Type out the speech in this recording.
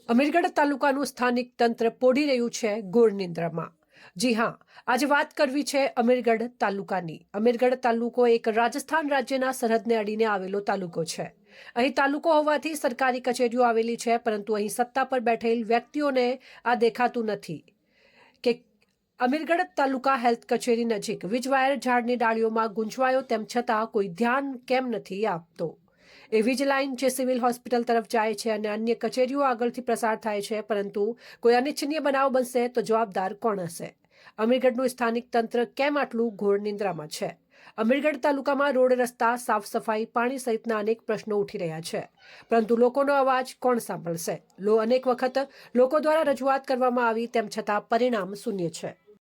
અમીરગઢ તાલુકાનું સ્થાનિક તંત્ર પોડી રહ્યું છે ઘોર નિંદ્રામાં। જી હા, આજે વાત કરવી છે અમીરગઢ તાલુકાની। અમીરગઢ તાલુકો એક રાજસ્થાન રાજ્યના સરહદને અડીને આવેલો તાલુકો છે। અહીં તાલુકો હોવાથી સરકારી કચેરીઓ આવેલી છે, પરંતુ અહીં સત્તા પર બેઠેલ વ્યક્તિઓને આ દેખાતું નથી કે અમીરગઢ તાલુકા હેલ્થ કચેરી નજીક વીજવાયર ઝાડની ડાળીઓમાં ગૂંચવાયો, તેમ છતાં કોઈ ધ્યાન કેમ નથી આપતો। એ વીજ લાઇન જે સિવિલ હોસ્પિટલ તરફ જાય છે અને અન્ય કચેરીઓ આગળથી પ્રસાર થાય છે, પરંતુ કોઈ અનિચ્છનીય બનાવ બનશે તો જવાબદાર કોણ હશે? અમીરગઢનું સ્થાનિક તંત્ર કેમ આટલું ઘોર નિંદ્રામાં છે? અમીરગઢ તાલુકામાં રોડ, રસ્તા, સાફ સફાઈ, પાણી સહિતના અનેક પ્રશ્નો ઉઠી રહ્યા છે, પરંતુ લોકોનો અવાજ કોણ સાંભળશે? અનેક વખત લોકો દ્વારા રજૂઆત કરવામાં આવી, તેમ છતાં પરિણામ શૂન્ય છે।